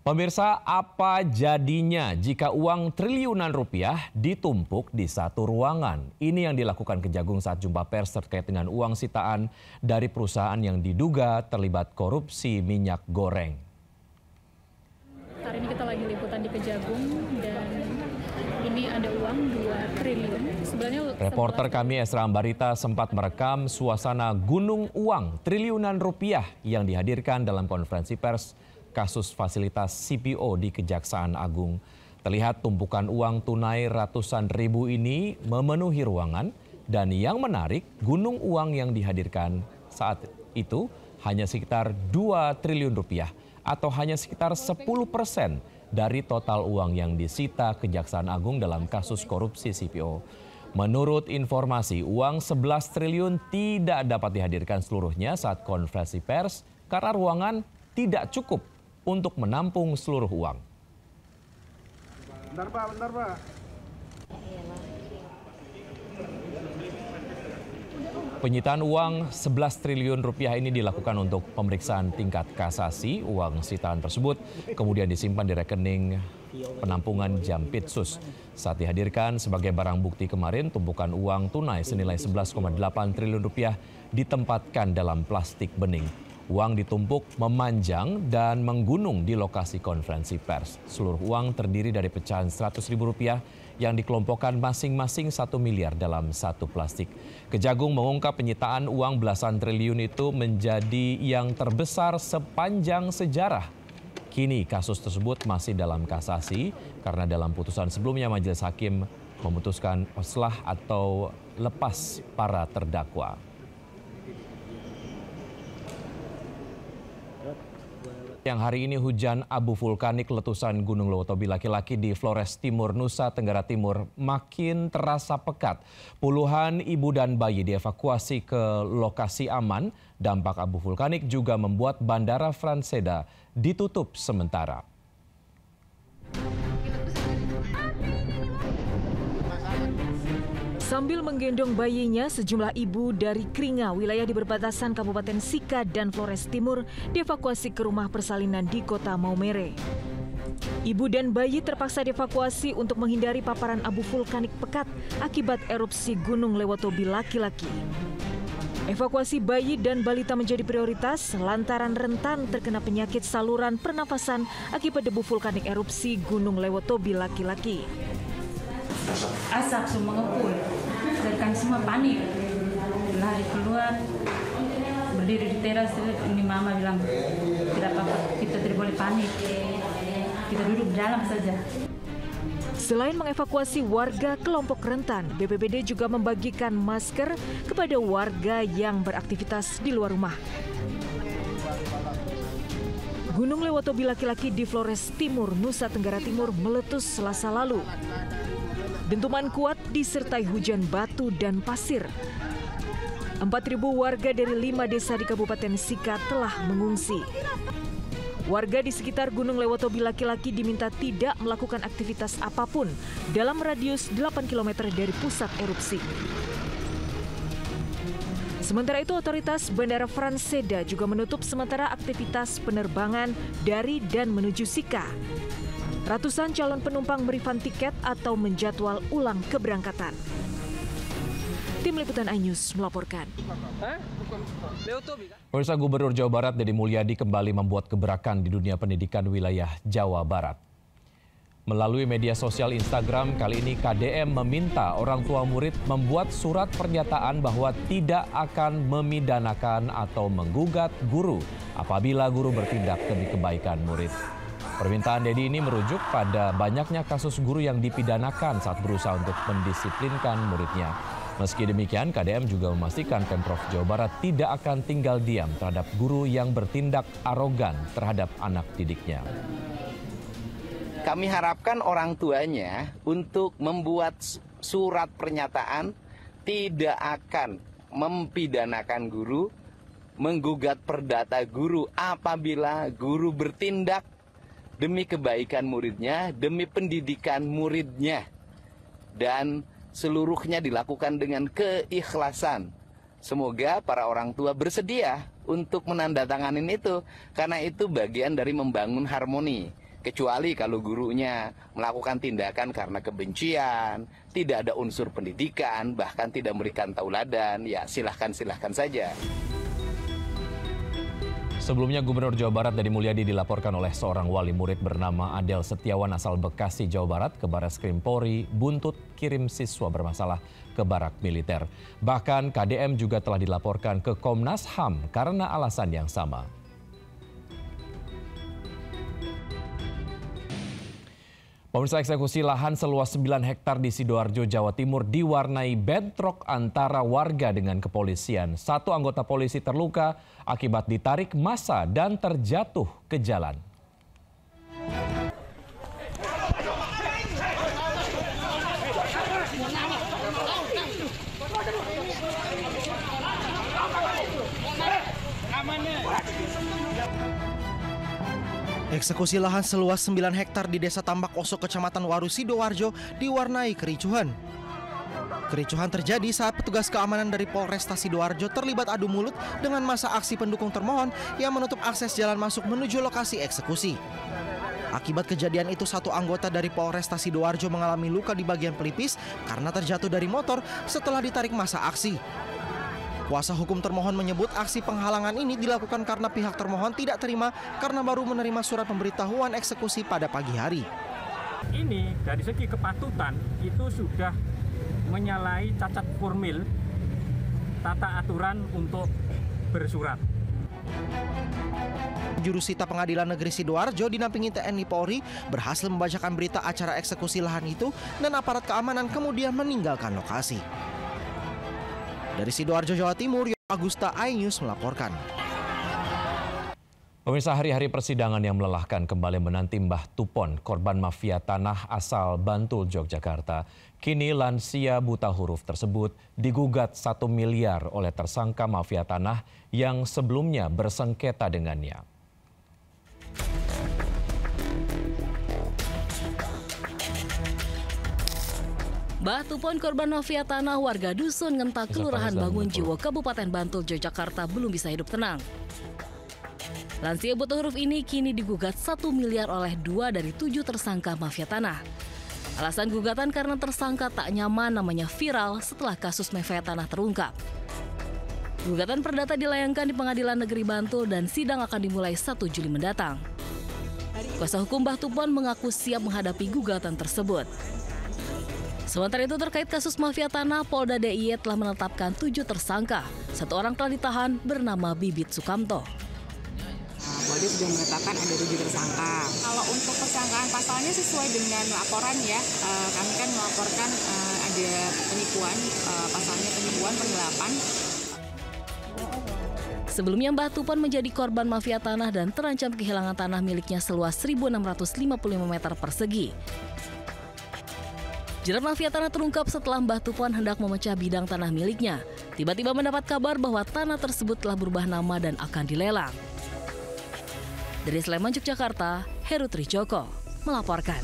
Pemirsa, apa jadinya jika uang triliunan rupiah ditumpuk di satu ruangan? Ini yang dilakukan Kejagung saat jumpa pers terkait dengan uang sitaan dari perusahaan yang diduga terlibat korupsi minyak goreng. Hari ini kita lagi liputan di Kejagung dan ini ada uang 2 triliun. Sebenarnya reporter kami Esra Ambarita sempat merekam suasana gunung uang triliunan rupiah yang dihadirkan dalam konferensi pers kasus fasilitas CPO di Kejaksaan Agung. Terlihat tumpukan uang tunai ratusan ribu ini memenuhi ruangan dan yang menarik gunung uang yang dihadirkan saat itu hanya sekitar 2 triliun rupiah atau hanya sekitar 10% dari total uang yang disita Kejaksaan Agung dalam kasus korupsi CPO. Menurut informasi, uang 11 triliun tidak dapat dihadirkan seluruhnya saat konferensi pers karena ruangan tidak cukup untuk menampung seluruh uang. Bentar Pak. Penyitaan uang 11 triliun rupiah ini dilakukan untuk pemeriksaan tingkat kasasi. Uang sitaan tersebut kemudian disimpan di rekening penampungan Jampitsus. Saat dihadirkan sebagai barang bukti kemarin, tumpukan uang tunai senilai 11,8 triliun rupiah ditempatkan dalam plastik bening. Uang ditumpuk memanjang dan menggunung di lokasi konferensi pers. Seluruh uang terdiri dari pecahan Rp100.000 yang dikelompokkan masing-masing 1 miliar dalam satu plastik. Kejagung mengungkap penyitaan uang belasan triliun itu menjadi yang terbesar sepanjang sejarah. Kini kasus tersebut masih dalam kasasi karena dalam putusan sebelumnya majelis hakim memutuskan oslah atau lepas para terdakwa. Yang hari ini hujan abu vulkanik letusan Gunung Lewotobi laki-laki di Flores Timur, Nusa Tenggara Timur makin terasa pekat. Puluhan ibu dan bayi dievakuasi ke lokasi aman. Dampak abu vulkanik juga membuat Bandara Franseda ditutup sementara. Sambil menggendong bayinya, sejumlah ibu dari Kringa, wilayah di perbatasan Kabupaten Sika dan Flores Timur, dievakuasi ke rumah persalinan di kota Maumere. Ibu dan bayi terpaksa dievakuasi untuk menghindari paparan abu vulkanik pekat akibat erupsi Gunung Lewotobi laki-laki. Evakuasi bayi dan balita menjadi prioritas lantaran rentan terkena penyakit saluran pernafasan akibat debu vulkanik erupsi Gunung Lewotobi laki-laki. Asap semua ngepul, dan semua panik, lari keluar, berdiri di teras. Ini mama bilang tidak apa-apa, kita tidak boleh panik, kita duduk di dalam saja. Selain mengevakuasi warga kelompok rentan, BPBD juga membagikan masker kepada warga yang beraktivitas di luar rumah. Gunung Lewotobi laki-laki di Flores Timur, Nusa Tenggara Timur meletus Selasa lalu. Dentuman kuat disertai hujan batu dan pasir. 4.000 warga dari 5 desa di Kabupaten Sika telah mengungsi. Warga di sekitar Gunung Lewotobi laki-laki diminta tidak melakukan aktivitas apapun dalam radius 8 km dari pusat erupsi. Sementara itu, otoritas Bandara Franseda juga menutup sementara aktivitas penerbangan dari dan menuju Sika. Ratusan calon penumpang merefund tiket atau menjadwal ulang keberangkatan. Tim Liputan iNews melaporkan. Pemirsa, Gubernur Jawa Barat Deddy Mulyadi kembali membuat gebrakan di dunia pendidikan wilayah Jawa Barat. Melalui media sosial Instagram, kali ini KDM meminta orang tua murid membuat surat pernyataan bahwa tidak akan memidanakan atau menggugat guru apabila guru bertindak demi kebaikan murid. Permintaan Deddy ini merujuk pada banyaknya kasus guru yang dipidanakan saat berusaha untuk mendisiplinkan muridnya. Meski demikian, KDM juga memastikan Pemprov Jawa Barat tidak akan tinggal diam terhadap guru yang bertindak arogan terhadap anak didiknya. Kami harapkan orang tuanya untuk membuat surat pernyataan tidak akan mempidanakan guru, menggugat perdata guru apabila guru bertindak demi kebaikan muridnya, demi pendidikan muridnya. Dan seluruhnya dilakukan dengan keikhlasan. Semoga para orang tua bersedia untuk menandatangani itu, karena itu bagian dari membangun harmoni. Kecuali kalau gurunya melakukan tindakan karena kebencian, tidak ada unsur pendidikan, bahkan tidak memberikan tauladan, ya silahkan saja. Sebelumnya Gubernur Jawa Barat Deddy Mulyadi dilaporkan oleh seorang wali murid bernama Adel Setiawan asal Bekasi, Jawa Barat ke Barreskrim Polri buntut kirim siswa bermasalah ke barak militer. Bahkan KDM juga telah dilaporkan ke Komnas HAM karena alasan yang sama. Pemirsa, eksekusi lahan seluas 9 hektar di Sidoarjo, Jawa Timur diwarnai bentrok antara warga dengan kepolisian. Satu anggota polisi terluka akibat ditarik massa dan terjatuh ke jalan. Eksekusi lahan seluas 9 hektar di Desa Tambak Oso, Kecamatan Waru, Sidoarjo diwarnai kericuhan. Kericuhan terjadi saat petugas keamanan dari Polresta Sidoarjo terlibat adu mulut dengan massa aksi pendukung termohon yang menutup akses jalan masuk menuju lokasi eksekusi. Akibat kejadian itu, satu anggota dari Polresta Sidoarjo mengalami luka di bagian pelipis karena terjatuh dari motor setelah ditarik massa aksi. Kuasa hukum termohon menyebut aksi penghalangan ini dilakukan karena pihak termohon tidak terima karena baru menerima surat pemberitahuan eksekusi pada pagi hari. Ini dari segi kepatutan itu sudah menyalahi cacat formil tata aturan untuk bersurat. Jurusita Pengadilan Negeri Sidoarjo dinampingi TNI Polri berhasil membacakan berita acara eksekusi lahan itu dan aparat keamanan kemudian meninggalkan lokasi. Dari Sidoarjo, Jawa Timur, Agusta, iNews melaporkan. Pemirsa, hari-hari persidangan yang melelahkan kembali menanti Mbah Tupon, korban mafia tanah asal Bantul, Yogyakarta. Kini lansia buta huruf tersebut digugat 1 miliar oleh tersangka mafia tanah yang sebelumnya bersengketa dengannya. Mbah Tupon, korban mafia tanah warga Dusun Ngentak, Kelurahan Bangunjiwo, Kabupaten Bantul, Yogyakarta belum bisa hidup tenang. Lansia buta huruf ini kini digugat 1 miliar oleh 2 dari 7 tersangka mafia tanah. Alasan gugatan karena tersangka tak nyaman namanya viral setelah kasus mafia tanah terungkap. Gugatan perdata dilayangkan di Pengadilan Negeri Bantul dan sidang akan dimulai 1 Juli mendatang. Kuasa hukum Mbah Tupon mengaku siap menghadapi gugatan tersebut. Sementara itu terkait kasus mafia tanah, Polda DIY telah menetapkan 7 tersangka. 1 orang telah ditahan bernama Bibit Sukamto. Polda sudah menetapkan ada 7 tersangka. Kalau untuk persangkaan pasalnya sesuai dengan laporan ya, kami kan melaporkan ada penipuan, pasalnya penipuan penggelapan. Sebelumnya Mbah Tupon menjadi korban mafia tanah dan terancam kehilangan tanah miliknya seluas 1.655 meter persegi. Jerat mafia tanah terungkap setelah Mbah Tupon hendak memecah bidang tanah miliknya. Tiba-tiba mendapat kabar bahwa tanah tersebut telah berubah nama dan akan dilelang. Dari Sleman, Yogyakarta, Heru Trijoko melaporkan.